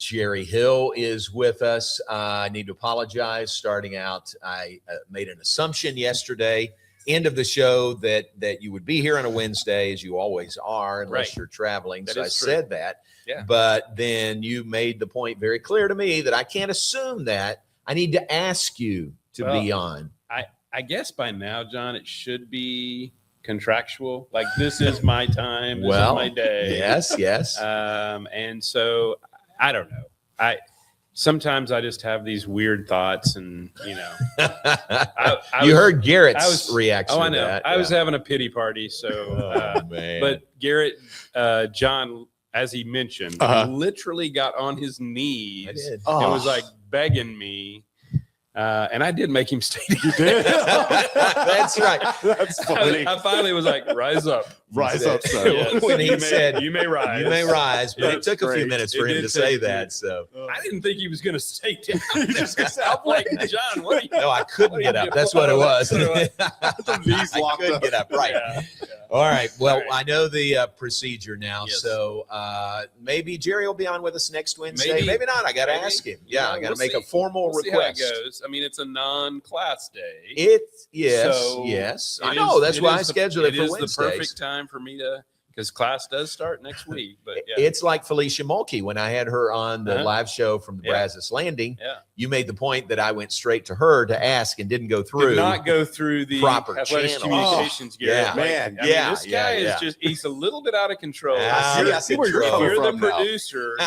Jerry Hill is with us. I need to apologize. Starting out, I made an assumption yesterday, end of the show, that you would be here on a Wednesday, as you always are, unless you're traveling. So I said that. Yeah. But then you made the point very clear to me that I can't assume that. I need to ask you to be on. I guess by now, John, it should be contractual. Like, this is my time. This is my day. Yes. And so I don't know. Sometimes I just have these weird thoughts, and you heard Garrett's reaction. Oh, I know. I was having a pity party. So, but Garrett, John, as he mentioned, literally got on his knees and was like begging me. And I did make him stay. That's right. That's funny. I finally was like, rise up. Rise up, son. Yes. When he said, you may rise. You may rise. But it took a few minutes for him to say that. So I didn't think he was going to stay down. I'm like, John, what are you? No, I couldn't get up. That's what it was. Knees I locked couldn't up. get up. Right. Yeah. All right. Well, I know the procedure now. Yes. So maybe Jerry will be on with us next Wednesday. Maybe not. I got to ask him. Yeah, I got to make a formal request. See how it goes. I mean, it's a non-class day. Yes. I know. That's why I scheduled it for Wednesdays. It is the perfect time for me to, because class does start next week. But yeah. It's like Felicia Mulkey when I had her on the live show from the Brazos Landing. Yeah. You made the point that I went straight to her to ask and didn't go through. Did not go through the proper athletic communications. Yeah, man. This guy is just—he's a little bit out of control. I see where you're the producer.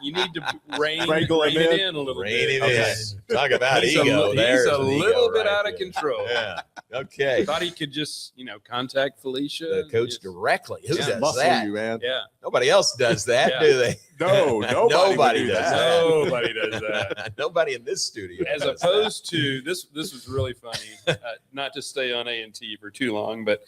You need to rein it in a little bit. Okay. Talk about ego. He's a little bit out of control. Yeah. Okay. Thought he could just contact Felicia, the coach, directly. Who does muscle that? You, man. Yeah. Nobody else does that, do they? No, nobody does that. Nobody does that. Nobody in this studio. As opposed to this was really funny. Not to stay on A&T for too long, but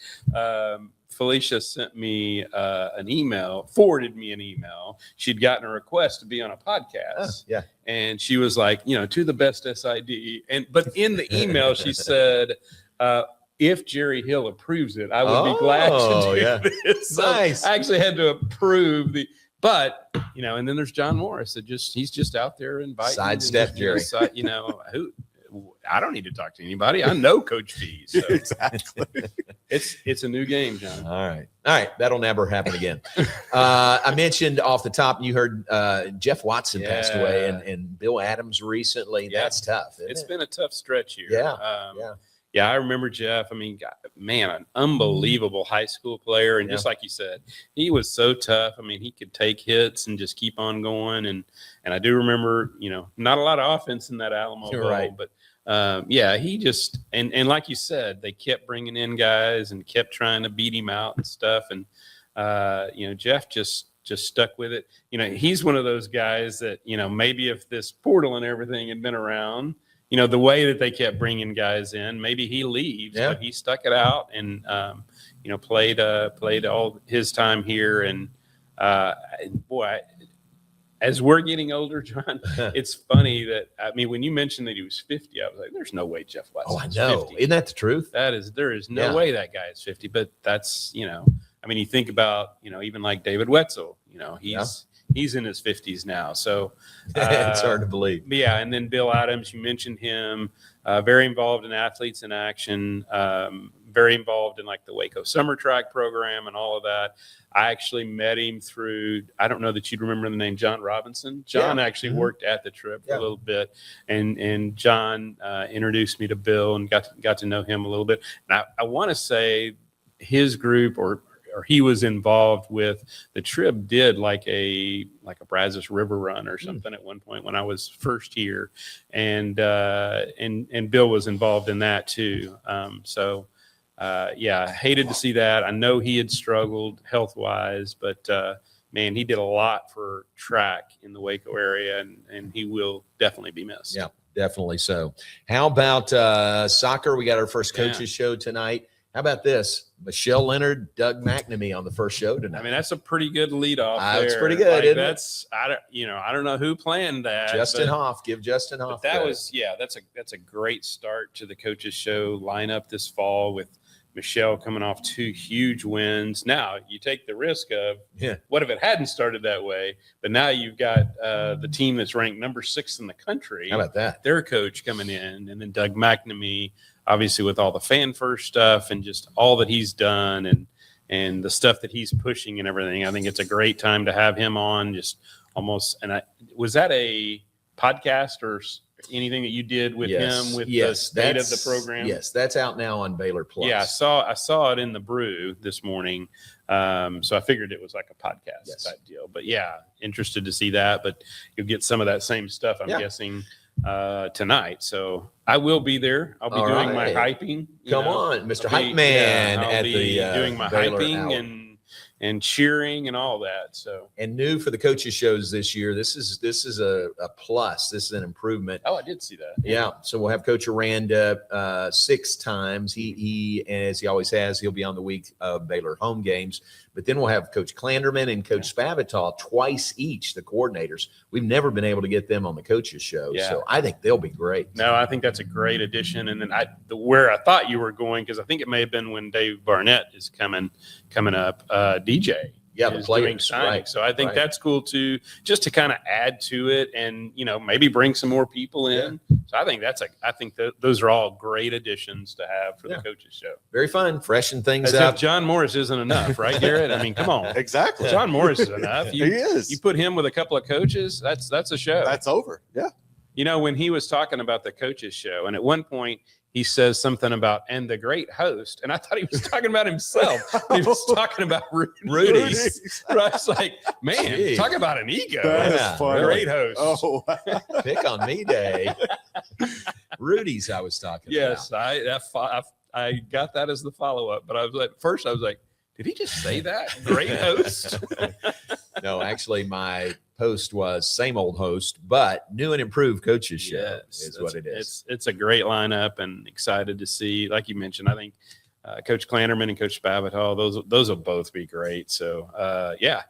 Felicia sent me an email, forwarded me an email. She'd gotten a request to be on a podcast. And she was like, to the best SID. But in the email, she said, if Jerry Hill approves it, I would be glad to do this. So nice. I actually had to approve but and then there's John Morris that he's just out there inviting. Sidestep Jerry. Who I don't need to talk to anybody. I know Coach V. So. Exactly. It's a new game, John. All right. That'll never happen again. I mentioned off the top, you heard Jeff Watson passed away and Bill Adams recently. Yeah. That's tough. It's been a tough stretch here. Yeah. I remember Jeff. I mean, man, an unbelievable high school player. And just like you said, he was so tough. I mean, he could take hits and just keep on going. And I do remember, not a lot of offense in that Alamo Bowl. Right. But, he just – and like you said, they kept bringing in guys and kept trying to beat him out and stuff. And, Jeff just stuck with it. He's one of those guys that, maybe if this portal and everything had been around – the way that they kept bringing guys in, maybe he leaves, but he stuck it out and, played all his time here. And boy, as we're getting older, John, it's funny that, when you mentioned that he was 50, I was like, there's no way Jeff Watson is 50. Oh, I know. Isn't that the truth? There is no way that guy is 50, but that's, you think about, even like David Wetzel, he's in his 50s now. So it's hard to believe. Yeah. And then Bill Adams, you mentioned him, very involved in Athletes in Action, very involved in like the Waco Summer Track program and all of that. I actually met him through, I don't know that you'd remember the name, John Robinson. John actually worked at the Trib for a little bit. And John introduced me to Bill and got to know him a little bit. And I want to say his group or he was involved with the Trib did like a Brazos River run or something at one point when I was first here, and Bill was involved in that too. I hated to see that. I know he had struggled health wise, but man, he did a lot for track in the Waco area, and he will definitely be missed. Yeah, definitely so. How about soccer? We got our first coaches show tonight. How about this? Michelle Leonard, Doug McNamee on the first show tonight. That's a pretty good leadoff. That's pretty good, isn't it? I don't know who planned that. Justin Hoff. Give Justin Hoff. That's a great start to the coaches show lineup this fall with Michelle coming off 2 huge wins. Now you take the risk of what if it hadn't started that way? But now you've got the team that's ranked number 6 in the country. How about that? Their coach coming in, and then Doug McNamee, obviously with all the fan first stuff and just all that he's done and the stuff that he's pushing and everything. I think it's a great time to have him on. Just almost. And was that a podcast or anything that you did with him with the state of the program? Yes, that's out now on Baylor Plus. Yeah, I saw it in the brew this morning. So I figured it was like a podcast type deal. But yeah, interested to see that. But you'll get some of that same stuff, I'm guessing, tonight. So I will be there. I'll be doing my hyping. Come on, Mr. Hype Man. I'll be doing my Baylor hyping and cheering and all that. So, and new for the coaches shows this year. This is a plus. This is an improvement. Oh, I did see that. Yeah. So we'll have Coach Aranda 6 times. He as he always has, he'll be on the week of Baylor home games. But then we'll have Coach Clanderman and Coach Spavital twice each, the coordinators. We've never been able to get them on the coaches show. Yeah. So I think they'll be great. No, I think that's a great addition. And then where I thought you were going, because I think it may have been when Dave Barnett is coming up, DJ. Yeah, the players, right. So I think that's cool too, just to kind of add to it and, maybe bring some more people in. Yeah. So I think those are all great additions to have for the coaches show. Very fun, freshen things As up. If John Morris isn't enough, right, Garrett? I mean, come on. Exactly. John Morris is enough. He is. You put him with a couple of coaches, that's a show. That's over. Yeah. When he was talking about the coaches show, and at one point he says something about, and the great host, and I thought he was talking about himself. He was talking about Rudy. Right? It's like, man, talk about an ego. That is funny. Great host. Oh, pick on me day. Rudy's I was talking about. Yes, I got that as the follow-up, but I was like, did he just say that? Great host? No, actually, my post was same old host, but new and improved coaches show is what it is. It's a great lineup and excited to see, like you mentioned, I think Coach Clanderman and Coach Spavital, those will both be great. So,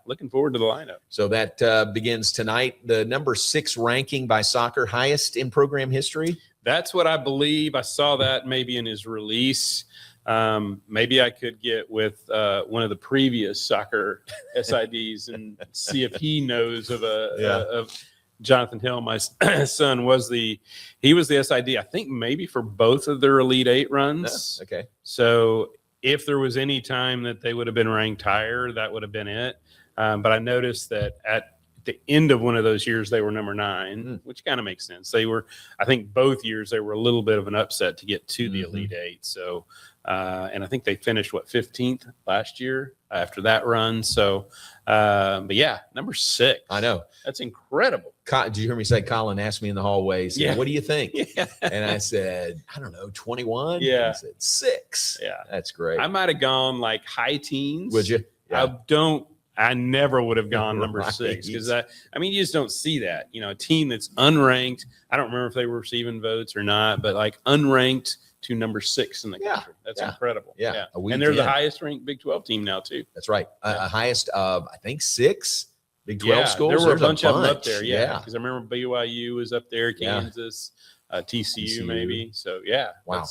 looking forward to the lineup. So that begins tonight. The number 6 ranking by soccer, highest in program history. That's what I believe. I saw that maybe in his release. Maybe I could get with one of the previous soccer SIDs and see if he knows of Jonathan Hill. My son was the SID, I think maybe for both of their Elite 8 runs. Okay. So if there was any time that they would have been ranked higher, that would have been it. But I noticed that at the end of one of those years, they were number 9, which kind of makes sense. I think both years they were a little bit of an upset to get to the Elite 8. So, and I think they finished 15th last year after that run. So, but yeah, number 6. I know. That's incredible. Did you hear me say Colin asked me in the hallway, said, what do you think? Yeah. And I said, I don't know, 21. Yeah. He said 6. Yeah. That's great. I might have gone like high teens. Would you? Yeah. I never would have gone number 6 because you just don't see that. A team that's unranked. I don't remember if they were receiving votes or not, but like unranked to number 6 in the country. That's incredible. Yeah. And they're the highest ranked Big 12 team now too. That's right. A highest of, I think, 6 Big 12 schools. There were a bunch of them up there. Yeah. Because I remember BYU was up there, Kansas, TCU maybe. So Wow.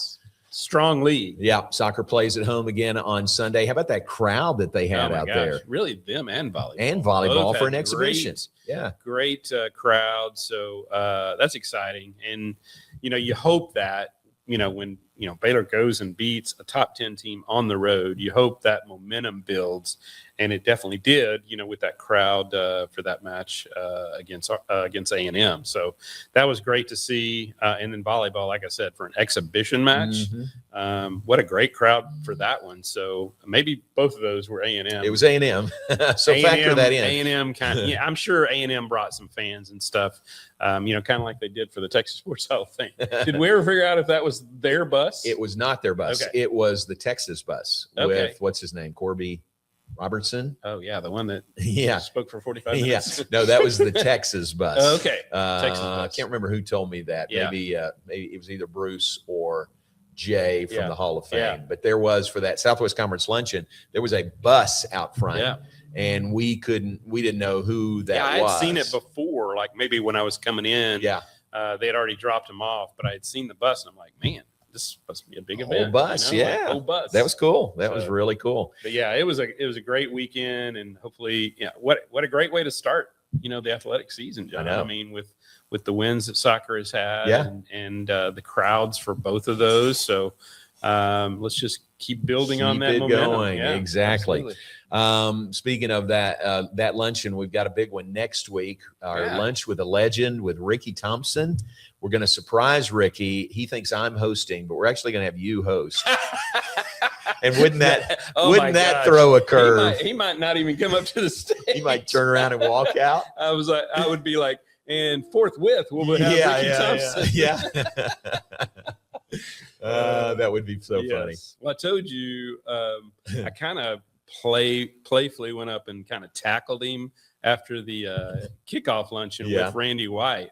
Strong league. Yeah. Soccer plays at home again on Sunday. How about that crowd that they had out there? Really them and volleyball. And volleyball for an exhibition. Great crowd. So that's exciting. And, you hope that, when, Baylor goes and beats a top 10 team on the road, you hope that momentum builds. And it definitely did, with that crowd for that match against A&M. So that was great to see. And then volleyball, like I said, for an exhibition match, what a great crowd for that one. So maybe both of those were A&M. It was A&M. So A&M, factor that in. A&M kind of, I'm sure A&M brought some fans and stuff, kind of like they did for the Texas Sports Hall of Fame. Did we ever figure out if that was their bus? It was not their bus. Okay. It was the Texas bus with, what's his name, Corby Robertson. Oh yeah, the one that spoke for 45 Yeah, minutes. no, that was the Texas bus. Okay, Texas bus. I can't remember who told me that. Yeah. Maybe it was either Bruce or Jay from the Hall of Fame. Yeah. But there was, for that Southwest Conference luncheon, there was a bus out front. Yeah. And we didn't know who that was. I had seen it before, like maybe when I was coming in. Yeah. They had already dropped him off, but I had seen the bus, and I'm like, man, this is supposed to be a big Whole event. bus, yeah. whole bus. That was cool. That was So- really cool. But yeah, it was a great weekend, and hopefully, what a great way to start, the athletic season, John. I know. I mean, with the wins that soccer has had, Yeah. and the crowds for both of those. So let's just keep building on Keep that it momentum. going. Yeah, Exactly. absolutely. Speaking of that luncheon, we've got a big one next week. Our Yeah. lunch with a legend with Ricky Thompson. We're going to surprise Ricky. He thinks I'm hosting, but we're actually going to have you host. And wouldn't that Oh wouldn't my that gosh. throw a curve? He might not even come up to the stage. He might turn around and walk out. I would be like, and forthwith we'll have Ricky Thompson. Yeah. That would be so funny. Yes. Well, I told you, I kind of playfully went up and kind of tackled him after the kickoff luncheon with Randy White.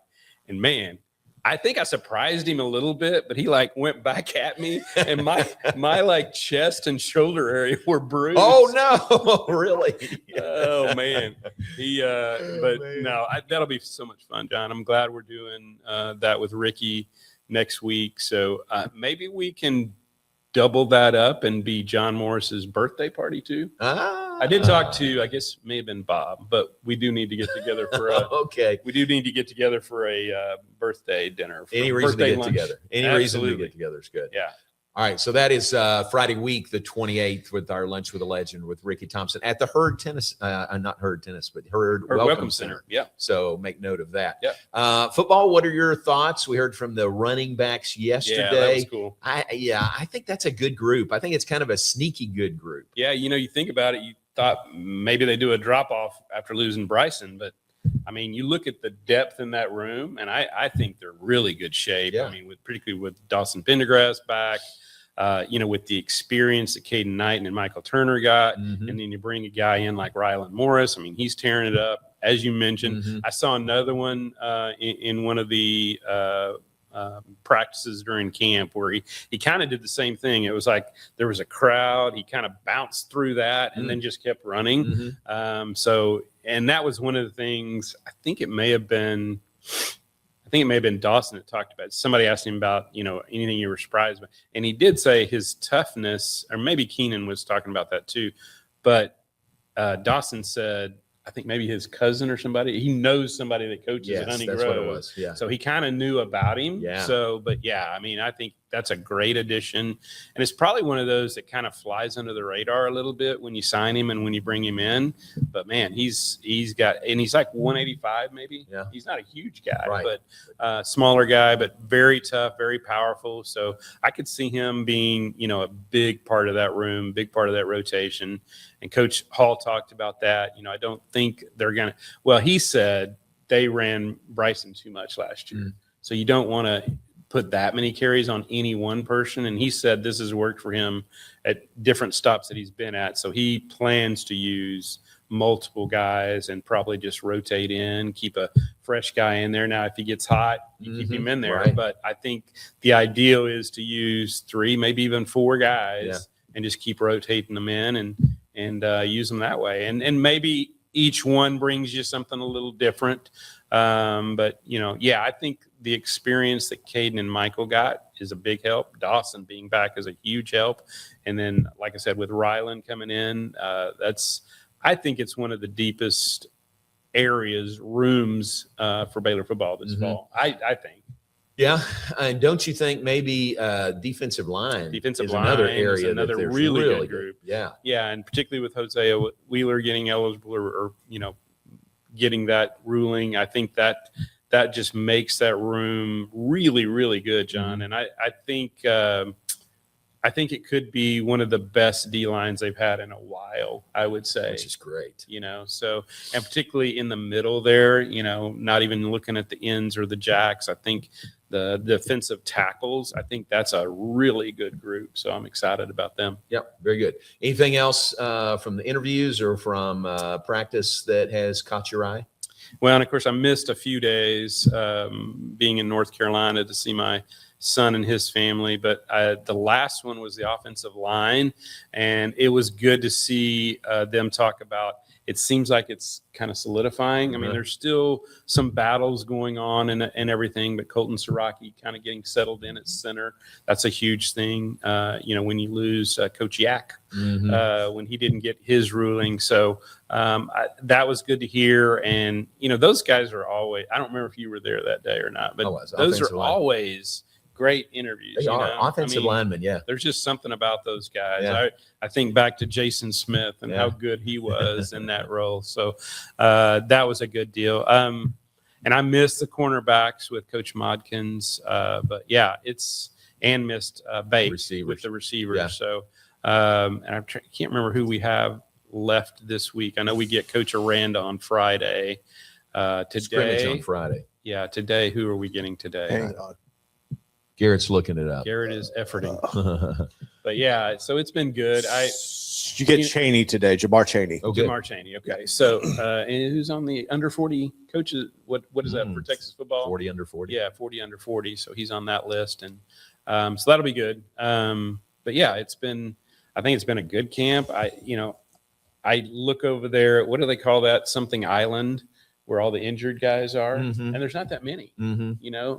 And man, I think I surprised him a little bit, but he like went back at me, and my like chest and shoulder area were bruised. Oh no, really? Oh man, man. no, that'll be so much fun, John. I'm glad we're doing that with Ricky next week. So maybe we can double that up and be John Morris's birthday party too. I did talk to, I guess may have been Bob, but we do need to get together for a birthday dinner. Any reason to get lunch. together? Any reason to get together is good. Yeah. All right, so that is Friday week, the 28th, with our lunch with a legend with Ricky Thompson at the Hurd Tennis, not Hurd Tennis, but Hurd Welcome Center. Yeah. So make note of that. Yeah. Football. What are your thoughts? We heard from the running backs yesterday. Yeah, that was cool. I think that's a good group. I think it's kind of a sneaky good group. Yeah, you think about it, you thought maybe they do a drop off after losing Bryson, but I mean, you look at the depth in that room, and I think they're really good shape. Yeah. I mean, particularly with Dawson Pendergrass back, with the experience that Caden Knight and Michael Turner got, Mhm. and then you bring a guy in like Rylan Morris. I mean, he's tearing it up, as you mentioned. Mhm. I saw another one in one of the practices during camp where he kind of did the same thing. It was like there was a crowd. He kind of bounced through that and then just kept running. Mhm. And that was one of the things. I think it may have been Dawson that talked about it. Somebody asked him about, anything you were surprised by. And he did say his toughness, or maybe Keenan was talking about that too. But Dawson said, I think maybe his cousin or somebody, he knows somebody that coaches at Hunting that's Grove. what it was. Yeah. So he kind of knew about him. Yeah. I mean, I think that's a great addition. And it's probably one of those that kind of flies under the radar a little bit when you sign him and when you bring him in. But man, he's like 185 maybe. Yeah. He's not a huge guy, Right. but smaller guy, but very tough, very powerful. So I could see him being, a big part of that room, big part of that rotation. And Coach Hall talked about that. I don't think they're going to, well, he said they ran Bryson too much last year. So you don't want to put that many carries on any one person. And he said this has worked for him at different stops that he's been at. So he plans to use multiple guys and probably just rotate in, keep a fresh guy in there. Now, if he gets hot, you keep him in there. Right. But I think the ideal is to use 3, maybe even 4 guys and just keep rotating them in and use them that way. And maybe each one brings you something a little different. But I think the experience that Caden and Michael got is a big help. Dawson being back is a huge help. And then, like I said, with Rylan coming in, I think it's one of the deepest rooms for Baylor football this fall. I think. Yeah, and don't you think maybe defensive line is another area another that really good group. Yeah, and particularly with Hosea Wheeler getting eligible or getting that ruling, I think that just makes that room really, really good, John. And I think it could be one of the best D lines they've had in a while, I would say. which is great. So, and particularly in the middle there, not even looking at the ends or the jacks, I think the defensive tackles, I think that's a really good group. So I'm excited about them. Yep, very good. Anything else from the interviews or from practice that has caught your eye? Well, and of course, I missed a few days being in North Carolina to see my son and his family, but the last one was the offensive line, and it was good to see them talk about it seems like it's kind of solidifying. I mean, there's still some battles going on and everything, but Colton Siraki kind of getting settled in at center. That's a huge thing. When you lose Coach Yak, when he didn't get his ruling. So that was good to hear. And, those guys are always, I don't remember if you were there that day or not, but those are always great interviews. They are offensive linemen. Yeah. There's just something about those guys. Yeah. I think back to Jason Smith and how good he was in that role. So that was a good deal. And I missed the cornerbacks with Coach Modkins. But yeah, and missed Bate with the receivers. Yeah. So, and I can't remember who we have left this week. I know we get Coach Aranda on Friday. Today scrimmage on Friday. Yeah. Today, who are we getting today? Hang on. Garrett's looking it up. Garrett is efforting. But yeah, so it's been good. You get Cheney today, Jamar Cheney. Okay. Jamar Cheney. Okay. So and who's on the under 40 coaches? What is that for Texas football? 40 under 40. Yeah, 40 under 40. So he's on that list. And so that'll be good. But yeah, I think it's been a good camp. I look over there, what do they call that? Something Island, where all the injured guys are. And there's not that many.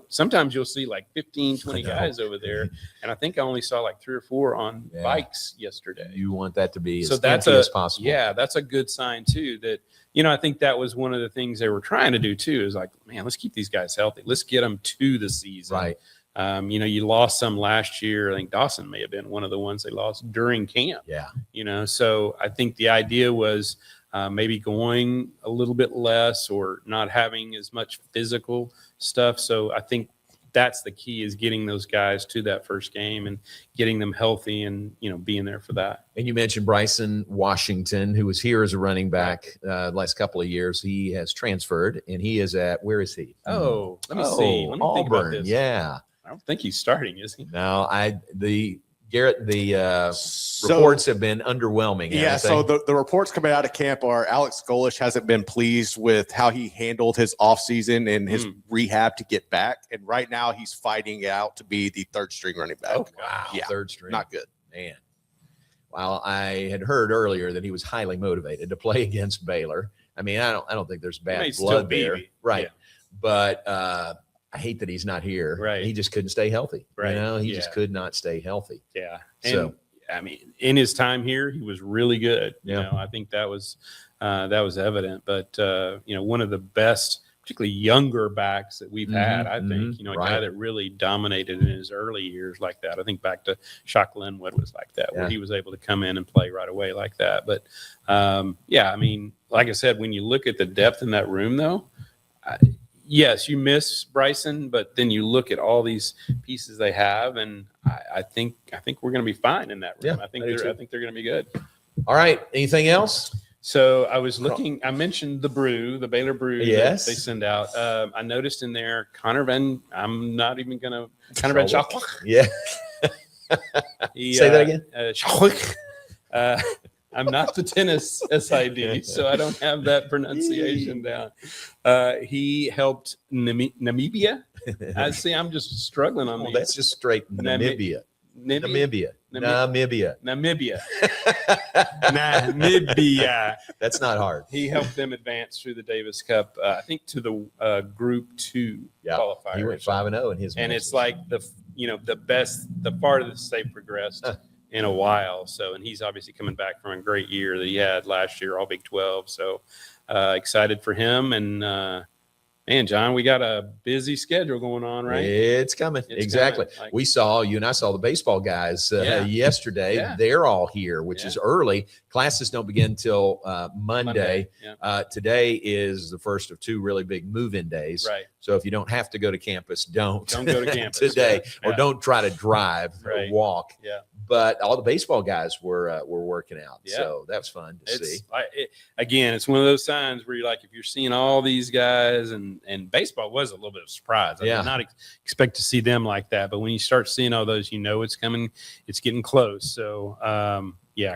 Sometimes you'll see like 15, 20 guys over there. And I think I only saw like 3 or 4 on bikes yesterday. You want that to be so as that's as possible. Yeah, that's a good sign too. That, I think that was one of the things they were trying to do too, is like, man, let's keep these guys healthy. Let's get them to the season. Right. You lost some last year. I think Dawson may have been one of the ones they lost during camp. Yeah. So I think the idea was maybe going a little bit less or not having as much physical stuff. So I think that's the key, is getting those guys to that first game and getting them healthy and, being there for that. And you mentioned Bryson Washington, who was here as a running back last couple of years. He has transferred, and he is where is he? Oh, let me see. Let me Auburn. think about this. Yeah. I don't think he's starting, is he? No, Garrett, reports have been underwhelming. Yeah, so the reports coming out of camp are Alex Golish hasn't been pleased with how he handled his offseason and his rehab to get back. And right now he's fighting out to be the third string running back. Oh, wow. Yeah. Third string. Not good. Man. Well, I had heard earlier that he was highly motivated to play against Baylor. I mean, I don't think there's bad blood there. Right. Yeah. But I hate that he's not here. Right. He just couldn't stay healthy. Right. He just could not stay healthy. Yeah. And I mean, in his time here, he was really good. Yeah. I think that was evident. But one of the best, particularly younger backs that we've had, I think, a guy that really dominated in his early years like that. I think back to Shock Linwood was like that, where he was able to come in and play right away like that. But I mean, like I said, when you look at the depth in that room, though, yes, you miss Bryson, but then you look at all these pieces they have, and I think we're going to be fine in that room. Yeah, I think they're going to be good. All right. Anything else? So I was looking. I mentioned the Baylor brew. Yes, that they send out. I noticed in there I'm not even going to Connor Van Schauch. Yeah. Say that again. I'm not the tennis SID, so I don't have that pronunciation down. He helped Namibia. I'm just struggling on these. That's just straight Namibia. Namibia. That's not hard. He helped them advance through the Davis Cup, I think, to the Group 2 qualifier. He went 5-0 in his. And it's like the farthest they've progressed in a while. So, and he's obviously coming back from a great year that he had last year, all Big 12. So excited for him. And man, John, we got a busy schedule going on, right? It's coming. Exactly. You and I saw the baseball guys yesterday. Yeah. They're all here, which is early. Classes don't begin till Monday. Yeah. Today is the first of 2 really big move-in days. Right. So if you don't have to go to campus, don't go to campus today, or don't try to drive or walk. Yeah. But all the baseball guys were working out, so that was fun to see. Again, it's one of those signs where you're like, if you're seeing all these guys, and baseball was a little bit of a surprise. I did not expect to see them like that, but when you start seeing all those, it's coming, it's getting close. So,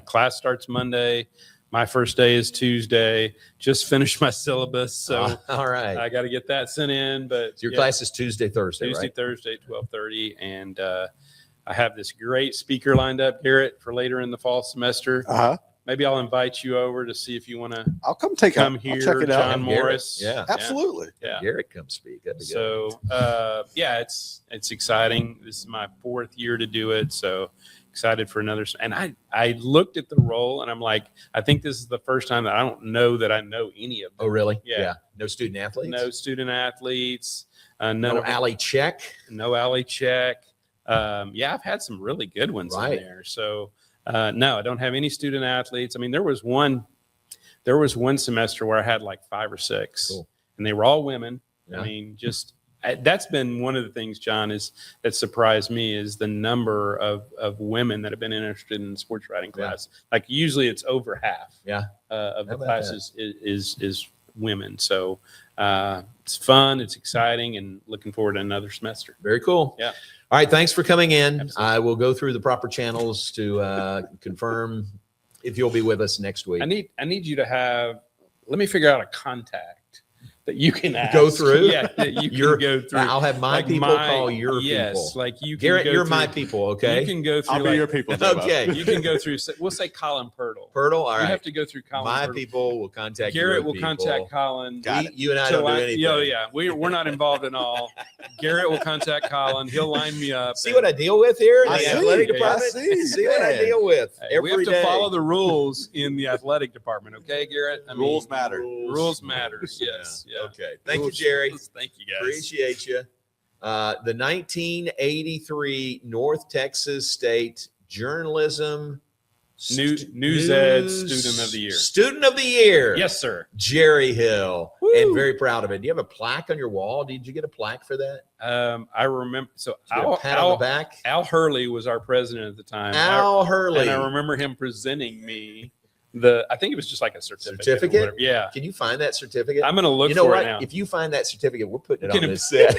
class starts Monday. My first day is Tuesday. Just finished my syllabus, so all right, I got to get that sent in. But your class is Tuesday, Thursday, Thursday, 12:30, and I have this great speaker lined up, Garrett, for later in the fall semester. maybe I'll invite you over to see if you want to I'll come come I'll here. check it out. John Morris. Yeah. Absolutely. Yeah. Garrett come speak. That'd be good. So yeah, it's exciting. This is my 4th year to do it. So excited for another. And I looked at the role and I'm like, I think this is the first time that I don't know that I know any of them. Oh, really? Yeah. No student athletes? No student athletes. None No of alley check? no alley check. Yeah, I've had some really good ones in there. So no, I don't have any student athletes. I mean, there was one semester where I had like 5 or 6, Cool. and they were all women. Yeah. I mean, that's been one of the things, John, that surprised me is the number of women that have been interested in sports writing class. Like usually it's over half. Yeah. Of the classes is women. So it's fun, it's exciting, and looking forward to another semester. Very cool. Yeah. All right. Thanks for coming in. Absolutely. I will go through the proper channels to confirm if you'll be with us next week. I need you to let me figure out a contact that you can ask. Go through? Yeah, that you can go through. I'll have my Like people call your yes, people. like you can Garrett, go you're through, my people, okay? You can go through I'll be your people. Debo. Okay. You can go through, we'll say Colin Pirtle. Pirtle, all You right. have to go through Colin My Pirtle. people will contact Garrett your will people. contact Colin. You and I So don't do anything. Yeah, we're not involved at all. Garrett will contact Colin. He'll line me up. See what I deal with here in I the see. athletic Yeah, department? I see. See what I Man. deal with Hey, we have every to day. follow the rules in the athletic department, okay, Garrett? I mean, Rules matter. Rules matter. Yes. Yeah. Yeah. Okay. Thank you, Rules- Jerry. Thank you, guys. Appreciate you. The 1983 North Texas State Journalism News Ed Student of the Year. Student of the Year. Yes, sir. Jerry Hill. Woo. And very proud of it. Do you have a plaque on your wall? Did you get a plaque for that? I remember. So Did you get a pat on the back? Al Hurley was our president at the time. Al Hurley. And I remember him presenting me I think it was just like a certificate. or Certificate? whatever. Yeah. Can you find that certificate? I'm going to look You know for what? it now. If you find that certificate, we're putting it Get on him- this set.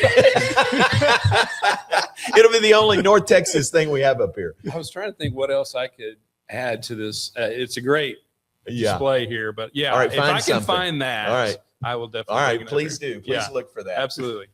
It'll be the only North Texas thing we have up here. I was trying to think what else I could add to this. It's a great display here, but yeah, All right, if I find can something. find that, All right. I will definitely. All right, bring it up please here. do. Please Yeah. look for that. Absolutely.